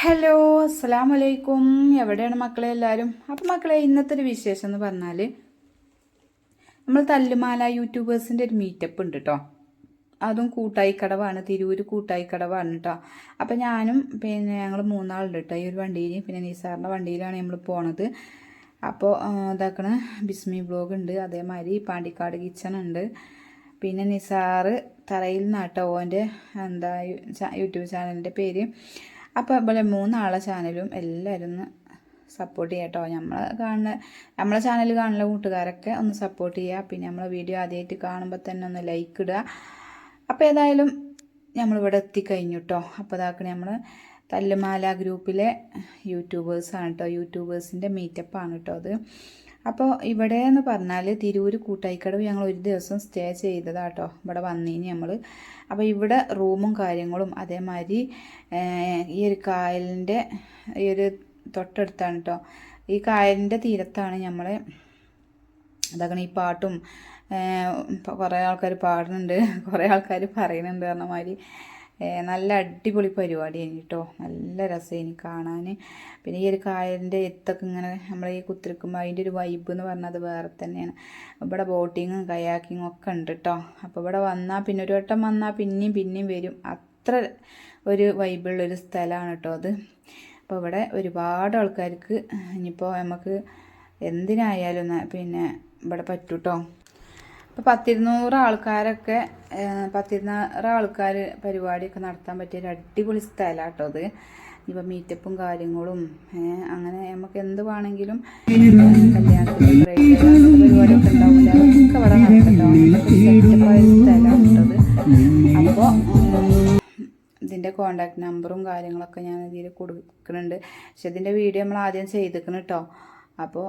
Hello അസ്സലാമു അലൈക്കും. എവിടെയാണ് മക്കളെ എല്ലാവരും? അപ്പം മക്കളെ ഇന്നത്തെ ഒരു വിശേഷം എന്ന് പറഞ്ഞാൽ നമ്മൾ തല്ലുമാല യൂട്യൂബേഴ്സിൻ്റെ ഒരു മീറ്റപ്പ് ഉണ്ട് കേട്ടോ. അതും കൂട്ടായിക്കടവാണ്, തിരൂർ കൂട്ടായിക്കടവാണ് കേട്ടോ. അപ്പം ഞാനും പിന്നെ ഞങ്ങൾ മൂന്നാളുണ്ട് കേട്ടോ ഈ ഒരു വണ്ടിയിൽ. പിന്നെ നിസാറിൻ്റെ വണ്ടിയിലാണ് നമ്മൾ പോണത്. അപ്പോൾ ഇതാക്കണ ബിസ്മി ബ്ലോഗ് ഉണ്ട്, അതേമാതിരി പാണ്ടിക്കാട് കിച്ചൺ ഉണ്ട്. പിന്നെ നിസാറ് തറയിൽ നിന്നാട്ടോ ഓൻ്റെ യൂട്യൂബ് ചാനലിൻ്റെ പേര്. അപ്പോൾ ഇവിടെ മൂന്നാളെ ചാനലും എല്ലാവരും ഒന്ന് സപ്പോർട്ട് ചെയ്യാം കേട്ടോ. നമ്മളെ ചാനൽ കാണുന്ന കൂട്ടുകാരൊക്കെ ഒന്ന് സപ്പോർട്ട് ചെയ്യുക. പിന്നെ നമ്മളെ വീഡിയോ ആദ്യമായിട്ട് കാണുമ്പോൾ തന്നെ ഒന്ന് ലൈക്ക് ഇടുക. അപ്പോൾ ഏതായാലും നമ്മളിവിടെ എത്തിക്കഴിഞ്ഞു കേട്ടോ. അപ്പോൾ ഇതാക്കണേ നമ്മൾ തല്ലുമാല ഗ്രൂപ്പിലെ യൂട്യൂബേഴ്സാണ് കേട്ടോ. യൂട്യൂബേഴ്സിൻ്റെ മീറ്റപ്പാണ് കേട്ടോ അത്. അപ്പോൾ ഇവിടെ എന്ന് പറഞ്ഞാൽ തിരൂർ കൂട്ടായിക്കടവ് ഞങ്ങൾ ഒരു ദിവസം സ്റ്റേ ചെയ്തതാട്ടോ. ഇവിടെ വന്നിനി നമ്മൾ. അപ്പോൾ ഇവിടെ റൂമും കാര്യങ്ങളും അതേമാതിരി ഈ ഒരു കായലിൻ്റെ ഈ ഒരു തൊട്ടടുത്താണ് കേട്ടോ. ഈ കായലിൻ്റെ തീരത്താണ് നമ്മൾ അതാകണം ഈ പാട്ടും കുറേ ആൾക്കാർ പാടുന്നുണ്ട്, കുറേ ആൾക്കാർ പറയുന്നുണ്ട് പറഞ്ഞ മാതിരി. നല്ല അടിപൊളി പരിപാടിയാണ് കേട്ടോ. നല്ല രസമാണ് കാണാൻ. പിന്നെ ഈ ഒരു കായലിൻ്റെ എത്തൊക്കെ ഇങ്ങനെ നമ്മൾ ഈ കുത്തിരിക്കുമ്പോൾ അതിൻ്റെ ഒരു വൈബ് എന്ന് പറഞ്ഞാൽ അത് വേറെ തന്നെയാണ്. ഇവിടെ ബോട്ടിങ്ങും കയാക്കിങ്ങും ഒക്കെ ഉണ്ട് കേട്ടോ. അപ്പോൾ ഇവിടെ വന്നാൽ പിന്നെ ഒരു വട്ടം വന്നാൽ പിന്നെയും വരും. അത്ര ഒരു വൈബുള്ളൊരു സ്ഥലമാണ് കേട്ടോ അത്. അപ്പോൾ ഇവിടെ ഒരുപാട് ആൾക്കാർക്ക് ഇനിയിപ്പോൾ നമുക്ക് എന്തിനായാലും പിന്നെ ഇവിടെ പറ്റൂ കേട്ടോ. അപ്പോൾ 100-200 ആൾക്കാരൊക്കെ 100-200 ആൾക്കാർ പരിപാടിയൊക്കെ നടത്താൻ പറ്റിയ ഒരു അടിപൊളി സ്ഥലമാണ് കേട്ടോ അത്. ഇപ്പോൾ മീറ്റപ്പും കാര്യങ്ങളും അങ്ങനെ നമുക്ക് എന്ത് വേണമെങ്കിലും കല്യാണത്തിന് പരിപാടിയൊക്കെ ഉണ്ടാവില്ല, അതൊക്കെ ഇവിടെ നടക്കട്ടോ. സെറ്റപ്പായ സ്ഥലമാണ് കേട്ടത്. അപ്പോൾ ഇതിൻ്റെ കോണ്ടാക്ട് നമ്പറും കാര്യങ്ങളൊക്കെ ഞാൻ ഇതിൽ കൊടുക്കുന്നുണ്ട്. പക്ഷെ ഇതിൻ്റെ വീഡിയോ നമ്മൾ ആദ്യം ചെയ്തിരിക്കണം കേട്ടോ. അപ്പോൾ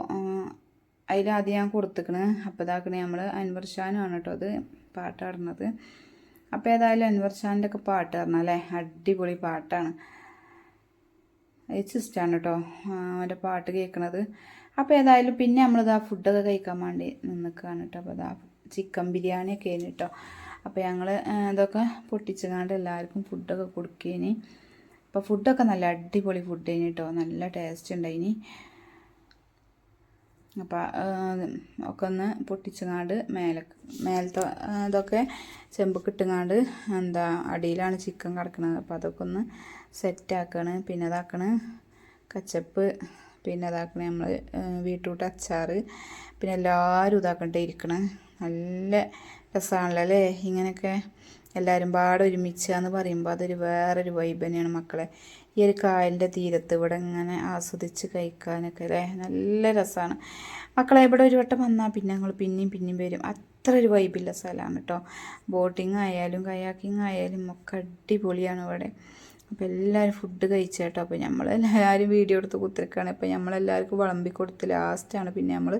അതിലാദ്യം ഞാൻ കൊടുത്തിക്കണ്. അപ്പോൾ ഇതാക്കണേ നമ്മൾ അൻവർ ഷാനുമാണ് കേട്ടോ അത് പാട്ട് പാടുന്നത്. അപ്പോൾ ഏതായാലും അൻവർ ഷാൻ്റെ ഒക്കെ പാട്ട് പറഞ്ഞാലേ അടിപൊളി പാട്ടാണ്. ഇഷ്ടമാണ് കേട്ടോ അവൻ്റെ പാട്ട് കേൾക്കണത്. അപ്പോൾ ഏതായാലും പിന്നെ നമ്മളിതാ ഫുഡൊക്കെ കഴിക്കാൻ വേണ്ടി നിൽക്കുകയാണ് കേട്ടോ. അപ്പോൾ ഇതാ ചിക്കൻ ബിരിയാണിയൊക്കെ ആയിരുന്നു കേട്ടോ. അപ്പോൾ ഞങ്ങൾ ഇതൊക്കെ പൊട്ടിച്ചുകൊണ്ട് എല്ലാവർക്കും ഫുഡൊക്കെ കൊടുക്കേനി. അപ്പോൾ ഫുഡൊക്കെ നല്ല അടിപൊളി ഫുഡ് കഴിഞ്ഞ് കേട്ടോ, നല്ല ടേസ്റ്റ് ഉണ്ടായിനി. അപ്പോൾ ഒക്കെ ഒന്ന് പൊട്ടിച്ചങ്ങാണ്ട് മേലത്തെ ഇതൊക്കെ ചെമ്പൊക്കെ ഇട്ടുങ്ങാണ്ട് അടിയിലാണ് ചിക്കൻ കിടക്കുന്നത്. അപ്പോൾ അതൊക്കെ ഒന്ന് സെറ്റാക്കണ്. പിന്നെ ഇതാക്കണ് കച്ചപ്പ്, പിന്നെ ഇതാക്കണേ നമ്മൾ ബീട്രൂട്ട് അച്ചാർ, പിന്നെ എല്ലാവരും ഇതാക്കണ്ടേ ഇരിക്കണ്. നല്ല രസമാണല്ലോ അല്ലേ ഇങ്ങനെയൊക്കെ എല്ലാവരും പാടെ ഒരുമിച്ചാന്ന് പറയുമ്പോൾ അതൊരു വേറൊരു വൈബ് തന്നെയാണ് മക്കളെ. ഈ ഒരു കായലിൻ്റെ തീരത്ത് ഇവിടെ ഇങ്ങനെ ആസ്വദിച്ച് കഴിക്കാനൊക്കെ അല്ലേ നല്ല രസമാണ് മക്കളെ. ഇവിടെ ഒരു വട്ടം വന്നാൽ പിന്നെ ഞങ്ങൾ പിന്നെയും വരും. അത്ര ഒരു വൈബില്ല സ്ഥലമാണ് കേട്ടോ. ബോട്ടിങ് ആയാലും കയാക്കിങ് ആയാലും ഒക്കെ അടിപൊളിയാണ് ഇവിടെ. അപ്പോൾ എല്ലാവരും ഫുഡ് കഴിച്ചേട്ടോ. അപ്പോൾ നമ്മളെല്ലാവരും വീഡിയോ എടുത്ത് കുത്തിരിക്കുകയാണ്. അപ്പോൾ നമ്മളെല്ലാവർക്കും വിളമ്പി കൊടുത്ത് ലാസ്റ്റാണ് പിന്നെ നമ്മൾ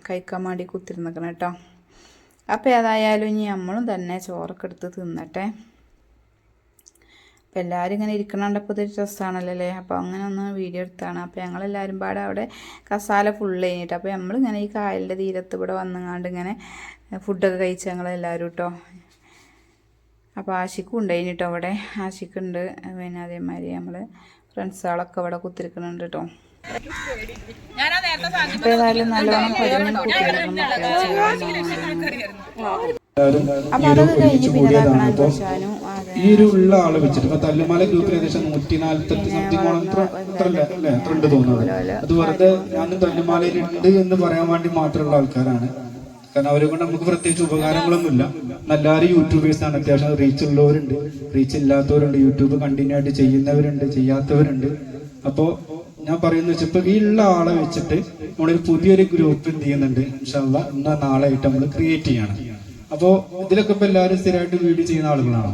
കഴിക്കാൻ വേണ്ടി കുത്തിരുന്നിക്കണം കേട്ടോ. അപ്പോൾ ഏതായാലും ഇനി നമ്മളും തന്നെ ചോറൊക്കെ എടുത്ത് തിന്നട്ടെ. അപ്പോൾ എല്ലാവരും ഇങ്ങനെ ഇരിക്കണണ്ടപ്പോൾ ഇതൊരു രസമാണല്ലോ അല്ലേ. അപ്പോൾ അങ്ങനെ ഒന്ന് വീഡിയോ എടുത്താണ്. അപ്പോൾ ഞങ്ങളെല്ലാവരും പാടെ അവിടെ കസാല ഫുള്ള് കഴിഞ്ഞിട്ട് അപ്പോൾ നമ്മളിങ്ങനെ ഈ കായലിൻ്റെ തീരത്ത് ഇവിടെ വന്നങ്ങാണ്ട് ഇങ്ങനെ ഫുഡൊക്കെ കഴിച്ച് ഞങ്ങളെല്ലാവരും കേട്ടോ. അപ്പോൾ ആഷിക്കും ഉണ്ടായിന് കേട്ടോ അവിടെ, ആഷിക്കുണ്ട്. പിന്നെ അതേമാതിരി നമ്മൾ ഫ്രണ്ട്സുകളൊക്കെ ഇവിടെ കുത്തിരിക്കുന്നുണ്ട് കേട്ടോ. അപ്പോൾ ഏതായാലും നല്ലോണം പരിമൺ കുട്ടികളൊക്കെ അപ്പോൾ അതൊക്കെ കഴിഞ്ഞ് പിന്നെ ഇതാക്കണം പ്രശാനും. ഈ ഒരു ഉള്ള ആളെ വെച്ചിട്ട് ഇപ്പൊ തല്ലുമാല ഗ്രൂപ്പിൽ ഏകദേശം 148 സംതിങ് തോന്നുന്നത്. അത് വെറുതെ ഞാനും തല്ലുമാലയിലുണ്ട് എന്ന് പറയാൻ വേണ്ടി മാത്രമുള്ള ആൾക്കാരാണ്. കാരണം അവരെ കൊണ്ട് നമുക്ക് പ്രത്യേകിച്ച് ഉപകാരങ്ങളൊന്നുമില്ല. എല്ലാവരും യൂട്യൂബേഴ്സാണ്. അത്യാവശ്യം റീച്ച് ഉള്ളവരുണ്ട്, റീച്ച് ഇല്ലാത്തവരുണ്ട്, യൂട്യൂബ് കണ്ടിന്യൂ ആയിട്ട് ചെയ്യുന്നവരുണ്ട്, ചെയ്യാത്തവരുണ്ട്. അപ്പോൾ ഞാൻ പറയുന്നത് വെച്ചാൽ ഇപ്പൊ ഈ ഉള്ള ആളെ വെച്ചിട്ട് നമ്മളൊരു പുതിയൊരു ഗ്രൂപ്പ് എന്ത് ചെയ്യുന്നുണ്ട് ഇൻഷാ അല്ലാഹ് ഇന്ന നാളായിട്ട് നമ്മൾ ക്രിയേറ്റ് ചെയ്യണം. അപ്പോൾ ഇതിലൊക്കെ ഇപ്പൊ എല്ലാവരും സ്ഥിരമായിട്ട് വീഡിയോ ചെയ്യുന്ന ആളുകളാണോ?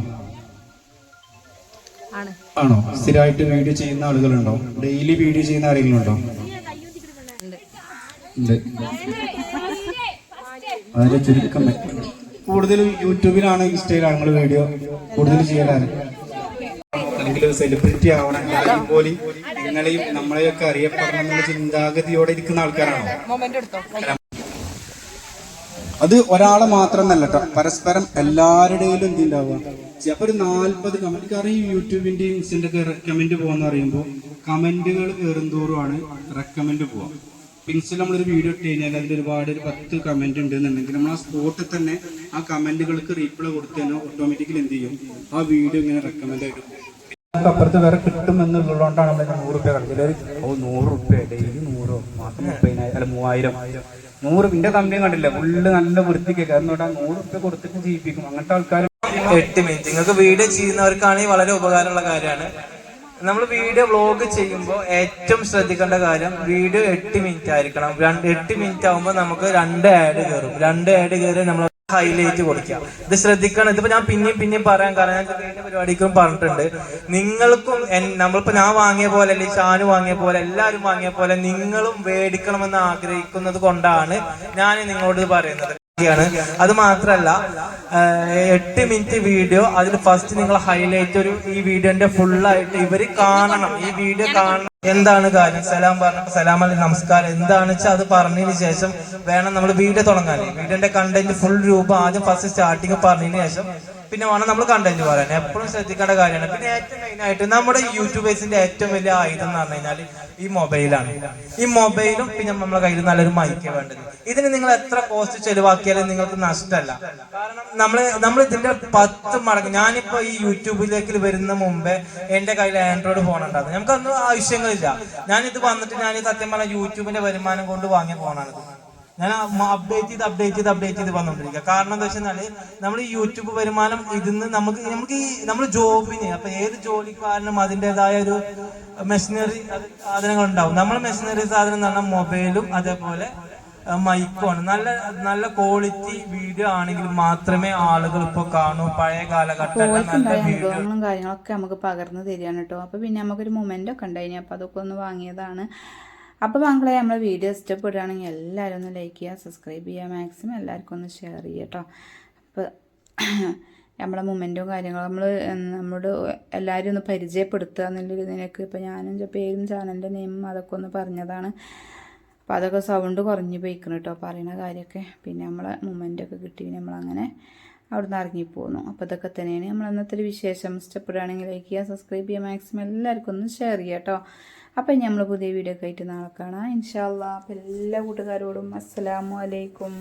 ആണോ? സ്ഥിരമായിട്ട് വീഡിയോ ചെയ്യുന്ന ആളുകളുണ്ടോ? ഡെയിലി വീഡിയോ ചെയ്യുന്ന ആരെങ്കിലും ഉണ്ടോ? ഉണ്ട്. വളരെ ചുരുക്കം. കൂടുതലും യൂട്യൂബിലാണ് ഇൻസ്റ്റയിലാണ് നമ്മൾ വീഡിയോ കൂടുതൽ ചെയ്യാറ്. അല്ലെങ്കിൽ സെലിബ്രിറ്റി ആവണം പോലും നിങ്ങളെയും നമ്മളെയൊക്കെ അറിയപ്പെടണം എന്നുള്ള ചിന്താഗതിയോടെ ഇരിക്കുന്ന ആൾക്കാരാണോ? അത് ഒരാളെ മാത്രമെന്നല്ല കേട്ടോ, പരസ്പരം എല്ലാവരുടെയിലും എന്തുണ്ടാവുക. അപ്പൊ ഒരു 40 കമന്റ്, കാരണം ഈ യൂട്യൂബിന്റെയും ഇൻസ്റ്റന്റെ ഒക്കെ റെക്കമെന്റ് പോകാന്ന് പറയുമ്പോൾ കമന്റുകൾ കയറുന്തോറുമാണ് റെക്കമെന്റ് പോവാം. ഇൻസ്റ്റയിൽ നമ്മളൊരു വീഡിയോ ഇട്ട് കഴിഞ്ഞാൽ അതിൽ ഒരുപാട് ഒരു 10 കമന്റ് ഉണ്ടെന്നുണ്ടെങ്കിൽ നമ്മൾ ആ സ്പോട്ടിൽ തന്നെ ആ കമന്റുകൾക്ക് റീപ്ലൈ കൊടുത്തു കഴിഞ്ഞാൽ ഓട്ടോമാറ്റിക്കലി എന്ത് ചെയ്യും, ആ വീഡിയോ ഇങ്ങനെ റെക്കമെൻഡ് ആയിട്ട് പോകും. അപ്പുറത്ത് വേറെ കിട്ടും എന്നുള്ളതുകൊണ്ടാണ് നമ്മൾ 100 രൂപ കളിച്ചത്. 100 രൂപ ഡെയിലി 100 മാസം 30,000 അല്ല 3000 100. പിന്നെ കമ്പനി കണ്ടില്ല, ഫുള്ള് നല്ല വൃത്തിക്ക്. കാരണം 100 രൂപ കൊടുത്തിട്ട് ജീവിപ്പിക്കും അങ്ങനത്തെ ആൾക്കാർ. 8 മിനിറ്റ് നിങ്ങൾക്ക് വീഡിയോ ചെയ്യുന്നവർക്കാണെങ്കിൽ വളരെ ഉപകാരമുള്ള കാര്യമാണ്. നമ്മൾ വീഡിയോ വ്ളോഗ് ചെയ്യുമ്പോൾ ഏറ്റവും ശ്രദ്ധിക്കേണ്ട കാര്യം വീഡിയോ 8 മിനിറ്റ് ആയിരിക്കണം. 8 മിനിറ്റ് ആകുമ്പോൾ നമുക്ക് 2 ആഡ് കയറും. 2 ആഡ് കയറി നമ്മൾ ഹൈലൈറ്റ് കൊടുക്കുക. ഇത് ശ്രദ്ധിക്കണം. ഇതിപ്പോ ഞാൻ പിന്നെയും പറയാൻ കാരണം ഞാൻ കഴിഞ്ഞ പരിപാടിക്കും പറഞ്ഞിട്ടുണ്ട്. നിങ്ങൾക്കും നമ്മളിപ്പോ ഞാൻ വാങ്ങിയ പോലെ അല്ലെങ്കിൽ ഷാനു വാങ്ങിയ പോലെ എല്ലാവരും വാങ്ങിയ പോലെ നിങ്ങളും മേടിക്കണമെന്ന് ആഗ്രഹിക്കുന്നത് കൊണ്ടാണ് ഞാൻ നിങ്ങളോട് പറയുന്നത്. അത് മാത്രല്ല 8 മിനിറ്റ് വീഡിയോ, അതിൽ ഫസ്റ്റ് നിങ്ങൾ ഹൈലൈറ്റ് ഈ വീഡിയോന്റെ ഫുള്ളായിട്ട് ഇവര് കാണണം. ഈ വീഡിയോ കാണണം. എന്താണ് കാര്യം, സലാം പറഞ്ഞപ്പോ സലാം അലി നമസ്കാരം എന്താണെന്ന് വെച്ചാൽ അത് പറഞ്ഞതിന് ശേഷം വേണം നമ്മൾ വീഡിയോ തുടങ്ങാൻ. വീഡിയോന്റെ കണ്ടന്റ് ഫുൾ രൂപം ആദ്യം ഫസ്റ്റ് സ്റ്റാർട്ടിങ് പറഞ്ഞതിന് ശേഷം പിന്നെ വേണം നമ്മൾ കണ്ടന്റ് പറയാൻ. എപ്പോഴും ശ്രദ്ധിക്കേണ്ട കാര്യമാണ്. പിന്നെ ഏറ്റവും മെയിൻ ആയിട്ട് നമ്മുടെ യൂട്യൂബേഴ്സിന്റെ ഏറ്റവും വലിയ ആയുധം എന്ന് പറഞ്ഞു കഴിഞ്ഞാൽ ഈ മൊബൈലാണ്. ഈ മൊബൈലും പിന്നെ നമ്മളെ കയ്യിൽ നല്ലൊരു മൈക്ക് വേണ്ടത്. ഇതിന് നിങ്ങൾ എത്ര കോസ്റ്റ് ചെലവാക്കിയാലും നിങ്ങൾക്ക് നഷ്ടമല്ല. കാരണം നമ്മൾ ഇതിന്റെ 10 മടങ്ങ്. ഞാനിപ്പോ ഈ യൂട്യൂബിലേക്ക് വരുന്ന മുമ്പേ എന്റെ കയ്യിൽ ആൻഡ്രോയിഡ് ഫോൺ ഉണ്ടായിരുന്നു. നമുക്കൊന്നും ആവശ്യങ്ങളില്ല. ഞാനിത് വന്നിട്ട് ഞാൻ സത്യം പറഞ്ഞ യൂട്യൂബിന്റെ വരുമാനം കൊണ്ട് വാങ്ങിയ ഫോണാണിത്. ഞാൻ അപ്ഡേറ്റ് ചെയ്ത് വന്നോണ്ടിരിക്കുക. കാരണം എന്താ വെച്ചാല് നമ്മൾ ഈ യൂട്യൂബ് വരുമാനം ഇതിന്ന് നമുക്ക് ഈ നമ്മൾ ജോബിന്, അപ്പൊ ഏത് ജോലിക്കാരനും അതിൻ്റെതായ ഒരു മെഷീനറി സാധനങ്ങൾ ഉണ്ടാവും. നമ്മൾ മെഷീനറി സാധനം എന്ന് പറഞ്ഞാൽ മൊബൈലും അതേപോലെ മൈക്കുമാണ്. നല്ല ക്വാളിറ്റി വീഡിയോ ആണെങ്കിൽ മാത്രമേ ആളുകൾ ഇപ്പൊ കാണൂ. പഴയ കാലഘട്ടം അനുഭവങ്ങളും കാര്യങ്ങളൊക്കെ നമുക്ക് പകർന്നു തരികയാണ് കേട്ടോ. അപ്പൊ പിന്നെ നമുക്കൊരു മൊമെന്റ് ഒക്കെ ഉണ്ടായിനി, അപ്പൊ അതൊക്കെ ഒന്ന് വാങ്ങിയതാണ്. അപ്പോൾ മക്കളെ നമ്മളെ വീഡിയോ ഇഷ്ടപ്പെടുകയാണെങ്കിൽ എല്ലാവരും ഒന്ന് ലൈക്ക് ചെയ്യുക, സബ്സ്ക്രൈബ് ചെയ്യുക, മാക്സിമം എല്ലാവർക്കും ഒന്ന് ഷെയർ ചെയ്യുക കേട്ടോ. അപ്പോൾ നമ്മളെ മൊമെൻറ്റും കാര്യങ്ങളും നമ്മളോട് എല്ലാവരും ഒന്ന് പരിചയപ്പെടുത്തുക എന്നുള്ളൊരു ഇതിനൊക്കെ ഇപ്പോൾ ഞാനും പേരും ചാനലിൻ്റെ നെയിമും അതൊക്കെ ഒന്ന് പറഞ്ഞതാണ്. അപ്പോൾ അതൊക്കെ സൗണ്ട് കുറഞ്ഞ് പോയിക്കണം കേട്ടോ പറയുന്ന കാര്യമൊക്കെ. പിന്നെ നമ്മളെ മൊമെൻറ്റൊക്കെ കിട്ടി നമ്മളങ്ങനെ അവിടെ നിന്ന് ഇറങ്ങിപ്പോന്നു. അപ്പോൾ ഇതൊക്കെ തന്നെയാണ് നമ്മൾ ഇന്നത്തെ ഒരു വിശേഷം. ഇഷ്ടപ്പെടുകയാണെങ്കിൽ ലൈക്ക് ചെയ്യുക, സബ്സ്ക്രൈബ് ചെയ്യുക, മാക്സിമം എല്ലാവർക്കും ഒന്ന് ഷെയർ ചെയ്യുക കേട്ടോ. അപ്പം നമ്മൾ പുതിയ വീഡിയോ ഒക്കെ ആയിട്ട് നാളെ കാണാം ഇൻഷാ അല്ലാഹ്. അപ്പോൾ എല്ലാ കൂട്ടുകാരോടും അസ്സലാമു അലൈക്കും.